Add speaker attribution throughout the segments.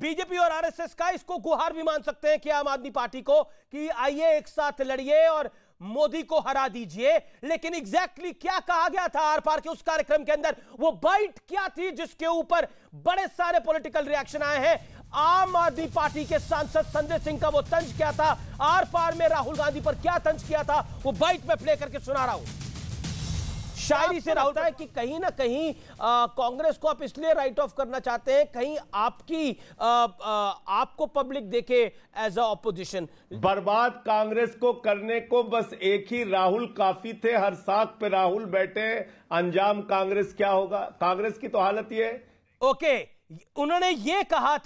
Speaker 1: BJP और RSS का इसको गुहार भी मान सकते हैं कि आम आदमी पार्टी को कि आइए एक साथ लड़िए और मोदी को हरा दीजिए। लेकिन एग्जैक्टली क्या कहा गया था आर पार के उस कार्यक्रम के अंदर, वो बाइट क्या थी जिसके ऊपर बड़े सारे पॉलिटिकल रिएक्शन आए हैं? आम आदमी पार्टी के सांसद संजय सिंह का वो तंज क्या था, आर पार में राहुल गांधी पर क्या तंज किया था, वो बाइट में प्ले करके सुना रहा हूं। शायरी से राहुल है कि कहीं ना कहीं कांग्रेस को आप इसलिए राइट ऑफ करना चाहते हैं, कहीं आपको पब्लिक देखे एज अ ऑपोजिशन।
Speaker 2: बर्बाद कांग्रेस को करने को बस एक ही राहुल काफी थे। हर साख पे राहुल बैठे, अंजाम कांग्रेस क्या होगा? कांग्रेस की तो हालत ये है।
Speaker 1: ओके, उन्होंने ये कहा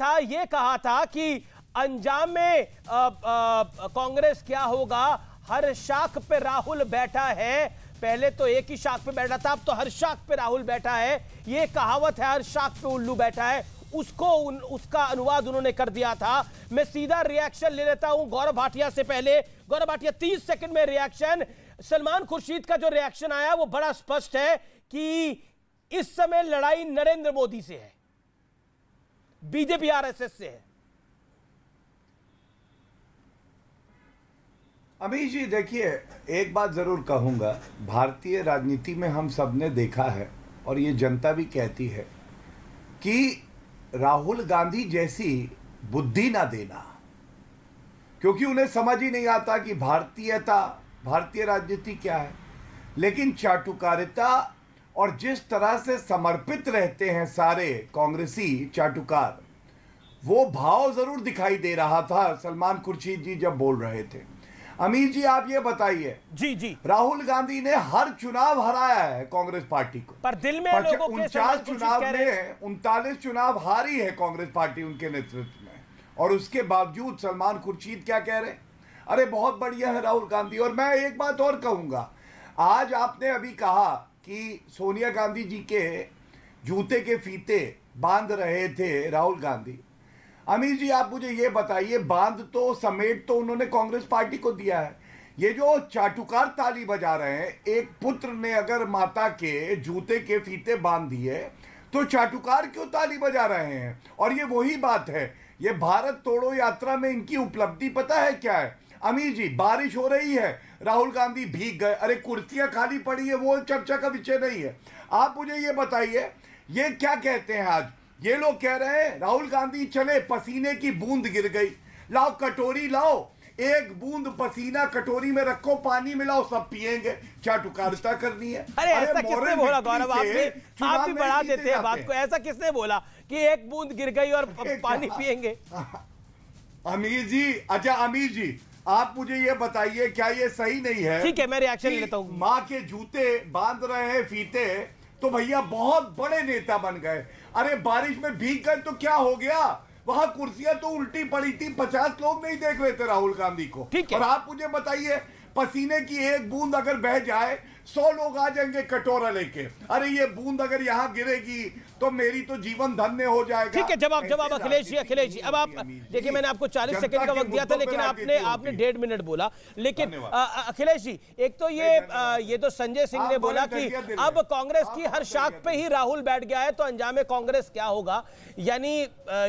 Speaker 1: था कि अंजाम में कांग्रेस क्या होगा, हर शाख पे राहुल बैठा है। पहले तो एक ही शाख पे बैठा था, अब तो हर शाख पे राहुल बैठा है। ये कहावत है हर शाख पे उल्लू बैठा है, उसका अनुवाद उन्होंने कर दिया था। मैं सीधा रिएक्शन ले लेता हूं गौरव भाटिया से। पहले गौरव भाटिया 30 सेकंड में रिएक्शन। सलमान खुर्शीद का जो रिएक्शन आया वो बड़ा स्पष्ट है कि इस समय लड़ाई नरेंद्र मोदी से है, बीजेपी आरएसएस से है।
Speaker 3: अमीश जी देखिए, एक बात जरूर कहूंगा, भारतीय राजनीति में हम सब ने देखा है और ये जनता भी कहती है कि राहुल गांधी जैसी बुद्धि ना देना, क्योंकि उन्हें समझ ही नहीं आता कि भारतीय राजनीति क्या है। लेकिन चाटुकारिता और जिस तरह से समर्पित रहते हैं सारे कांग्रेसी चाटुकार, वो भाव जरूर दिखाई दे रहा था सलमान खुर्शीद जी जब बोल रहे थे। अमीर जी आप ये बताइए,
Speaker 1: जी
Speaker 3: राहुल गांधी ने हर चुनाव हराया है कांग्रेस पार्टी को,
Speaker 1: पर दिल में लोगों के
Speaker 3: 49 चुनाव में 39 चुनाव हारी है कांग्रेस पार्टी उनके नेतृत्व में, और उसके बावजूद सलमान खुर्शीद क्या कह रहे हैं? अरे बहुत बढ़िया है राहुल गांधी। और मैं एक बात और कहूंगा, आज आपने अभी कहा कि सोनिया गांधी जी के जूते के फीते बांध रहे थे राहुल गांधी। अमीर जी आप मुझे ये बताइए, बांध तो समेट तो उन्होंने कांग्रेस पार्टी को दिया है। ये जो चाटुकार ताली बजा रहे हैं, एक पुत्र ने अगर माता के जूते के फीते बांध दिए तो चाटुकार क्यों ताली बजा रहे हैं? और ये वही बात है, ये भारत तोड़ो यात्रा में इनकी उपलब्धि पता है क्या है? अमीर जी बारिश हो रही है, राहुल गांधी भीग गए, अरे कुर्सियां खाली पड़ी है, वो चर्चा का विषय नहीं है। आप मुझे ये बताइए, ये क्या कहते हैं आज? ये लोग कह रहे हैं राहुल गांधी चले, पसीने की बूंद गिर गई, लाओ कटोरी लाओ, एक बूंद पसीना कटोरी में रखो, पानी मिलाओ, सब पिएंगे। चाटुकारिता करनी है?
Speaker 1: अरे ऐसा किसने बोला गौरव? आप भी बढ़ा देते हैं बात को। ऐसा किसने बोला कि एक बूंद गिर गई और पानी पिएंगे?
Speaker 3: अमीर जी, अच्छा अमीर जी आप मुझे ये बताइए, क्या ये सही नहीं है?
Speaker 1: ठीक है मैं रिएक्शन लेता हूं।
Speaker 3: माँ के जूते बांध रहे हैं फीते, तो भैया बहुत बड़े नेता बन गए। अरे बारिश में भीग गए तो क्या हो गया? वहां कुर्सियां तो उल्टी पड़ी थी, 50 लोग नहीं देख रहे थे राहुल गांधी को। और आप मुझे बताइए, पसीने की एक बूंद अगर बह जाए 100 लोग आ जाएंगे कटोरा लेके। अरे ये बूंद अगर यहां गिरेगी तो मेरी तो जीवन धन्य हो जाएगा।
Speaker 1: ठीक है, जवाब अखिलेश जी अब आप देखिए, मैंने आपको 40 सेकंड का वक्त दिया था, लेकिन आपने 1.5 मिनट बोला। लेकिन अखिलेश जी, एक तो ये तो संजय सिंह ने बोला कि अब कांग्रेस की हर शाख पे ही राहुल बैठ गया है तो अंजाम कांग्रेस क्या होगा, यानी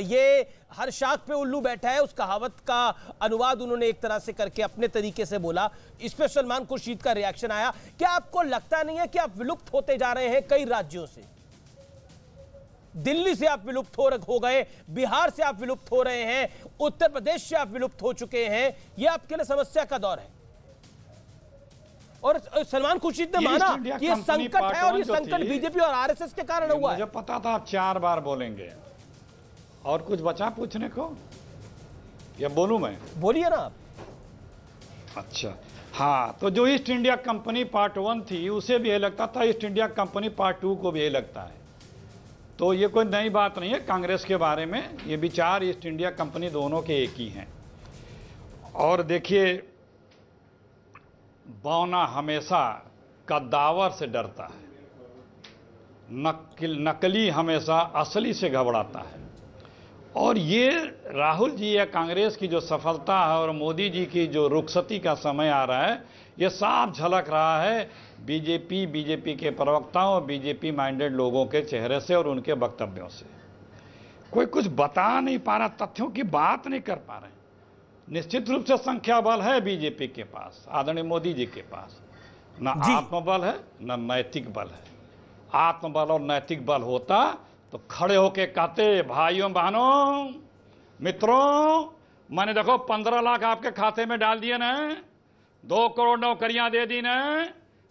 Speaker 1: ये हर शाख पे उल्लू बैठा है। उस कहावत का अनुवाद उन्होंने एक तरह से करके अपने तरीके से बोला। इस पे सलमान खुर्शीद का रिएक्शन आया। क्या आपको लगता नहीं है कि आप विलुप्त होते जा रहे हैं कई राज्यों से? दिल्ली से आप विलुप्त हो गए, बिहार से आप विलुप्त हो रहे हैं, उत्तर प्रदेश से आप विलुप्त हो चुके हैं। यह आपके लिए समस्या का दौर है। और सलमान खुर्शीद ने माना कि ये संकट है और ये संकट बीजेपी और आरएसएस के कारण हुआ है।
Speaker 4: मुझे पता था आप 4 बार बोलेंगे। और कुछ बचा पूछने को या बोलूं मैं?
Speaker 1: बोलिए ना आप।
Speaker 4: अच्छा हाँ, तो जो ईस्ट इंडिया कंपनी पार्ट 1 थी उसे भी यही लगता था, ईस्ट इंडिया कंपनी पार्ट 2 को भी यही लगता है। तो ये कोई नई बात नहीं है कांग्रेस के बारे में, ये विचार ईस्ट इंडिया कंपनी दोनों के एक ही हैं। और देखिए, बौना हमेशा कद्दावर से डरता है, नकली हमेशा असली से घबराता है। और ये राहुल जी या कांग्रेस की जो सफलता है और मोदी जी की जो रुखसती का समय आ रहा है, ये साफ झलक रहा है बीजेपी के प्रवक्ताओं और बीजेपी माइंडेड लोगों के चेहरे से और उनके वक्तव्यों से। कोई कुछ बता नहीं पा रहा, तथ्यों की बात नहीं कर पा रहे। निश्चित रूप से संख्या बल है बीजेपी के पास, आदरणीय मोदी जी के पास, न आत्मबल है न नैतिक बल है। आत्मबल और नैतिक बल होता तो खड़े होके कहते, भाइयों बहनों मित्रों, मैंने देखो 15 लाख आपके खाते में डाल दिए ना, 2 करोड़ नौकरियां दे दी ना,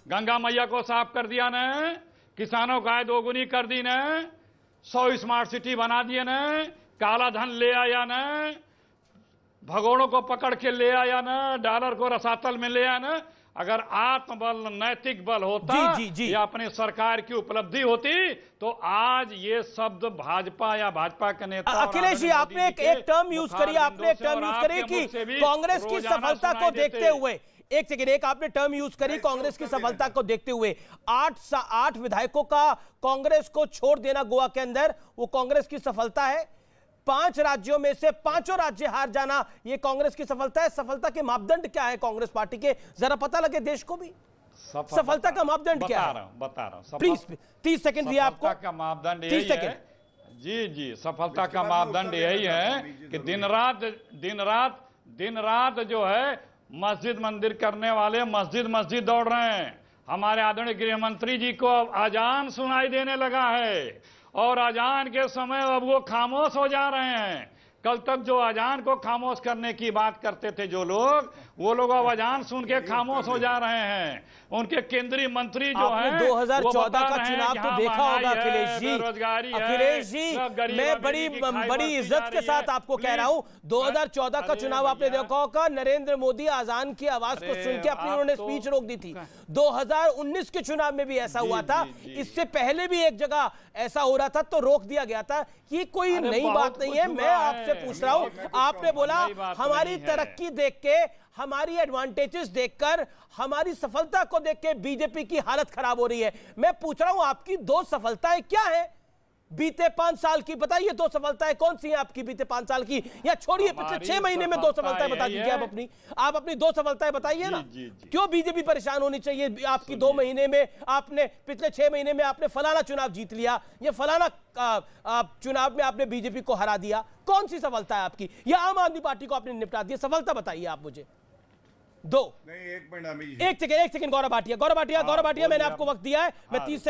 Speaker 4: गंगा मैया को साफ कर दिया ना, किसानों को आय दोगुनी कर दी ना, 100 स्मार्ट सिटी बना दिए ना, काला धन ले आया ना, भगोड़ों को पकड़ के ले आया ना, डॉलर को रसातल में ले आया ना। अगर आत्मबल नैतिक बल होता जी। या अपनी सरकार की उपलब्धि होती तो आज ये शब्द भाजपा या भाजपा के नेता।
Speaker 1: अखिलेश जी, आपने एक टर्म यूज करी, आपने एक टर्म यूज करी कि कांग्रेस की सफलता को देखते हुए, एक सेकेंड, एक आपने टर्म यूज करी कांग्रेस की सफलता को देखते हुए, 8 विधायकों का कांग्रेस को छोड़ देना गोवा के अंदर, वो कांग्रेस की सफलता है। 5 राज्यों में से 5 राज्य हार जाना ये कांग्रेस की सफलता है। सफलता के मापदंड क्या है कांग्रेस पार्टी के, जरा पता लगे देश को भी। सफलता का मापदंड क्या है? बता रहा हूं प्लीज, 30 सेकंड दिया आपको।
Speaker 4: का मापदंड यही है जी, सफलता का मापदंड यही है कि दिन रात जो है मस्जिद मंदिर करने वाले मस्जिद दौड़ रहे हैं। हमारे आदरणीय गृह मंत्री जी को अजान सुनाई देने लगा है और अजान के समय अब वो खामोश हो जा रहे हैं। कल तक जो अजान को खामोश करने की बात करते थे जो लोग, वो लोग अब अजान सुन के खामोश हो जा रहे हैं। उनके केंद्रीय मंत्री जो हैं
Speaker 1: 2014 का चुनाव तो देखा होगा अखिलेश जी। अखिलेश जी, मैं बड़ी इज्जत के साथ आपको कह रहा हूं, 2014 का चुनाव आपने देखा होगा, नरेंद्र मोदी अजान की आवाज को सुन के अपनी उन्होंने स्पीच रोक दी थी। 2019 के चुनाव में भी ऐसा हुआ था, इससे पहले भी एक जगह ऐसा हो रहा था तो रोक दिया गया था। ये कोई नई बात नहीं है। मैं आपसे पूछ रहा हूं, आपने बोला हमारी तरक्की देख के, हमारी एडवांटेजेस देखकर, हमारी सफलता को देख के बीजेपी की हालत खराब हो रही है। मैं पूछ रहा हूं आपकी 2 सफलताएं क्या है बीते 5 साल की? बताइए 2 सफलताएं कौन सी हैं आपकी बीते 5 साल की, या छोड़िए पिछले 6 महीने में 2 सफलताएं बता दीजिए। आप अपनी 2 सफलताएं बताइए ना। क्यों बीजेपी परेशान होनी चाहिए? आपकी 2 महीने में, आपने पिछले 6 महीने में आपने फलाना चुनाव जीत लिया, या फलाना चुनाव में आपने बीजेपी को हरा दिया। कौन सी सफलता है आपकी? या आम आदमी पार्टी को आपने निपटा दिया? सफलता बताइए आप मुझे। 2
Speaker 3: नहीं, एक मिनट,
Speaker 1: एक सेकंड गौरव भाटिया, मैंने आपको वक्त दिया है। मैं 30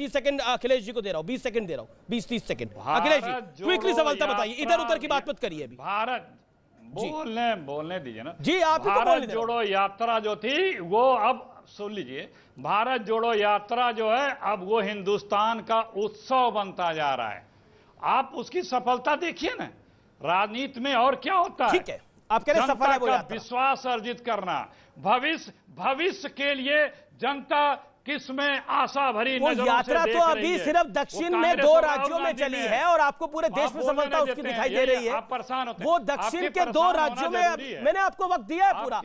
Speaker 1: सेकंड अखिलेश जी को दे रहा हूं, 20 सेकंड दे रहा हूं, 20-30 सेकंड। अखिलेश जी क्विकली सफलता बताइए, इधर उधर की बात मत करिए अभी।
Speaker 4: भारत बोलने दीजिए ना
Speaker 1: जी। आप
Speaker 4: भारत जोड़ो यात्रा जो थी वो अब सुन लीजिए, भारत जोड़ो यात्रा जो है अब वो हिंदुस्तान का उत्सव बनता जा रहा है। आप उसकी सफलता देखिए ना, राजनीति में और क्या होता है।
Speaker 1: ठीक है, आप कह रहे हैं सफल है वो यात्रा।
Speaker 4: विश्वास अर्जित करना, भविष्य के लिए जनता किसमें आशा भरी
Speaker 1: वो यात्रा तो अभी सिर्फ दक्षिण में 2 राज्यों में चली है और आपको पूरे देश में सफलता उसकी दिखाई दे रही है।
Speaker 4: आप परेशान होते हैं।
Speaker 1: वो दक्षिण के 2 राज्यों में, मैंने आपको वक्त दिया है पूरा।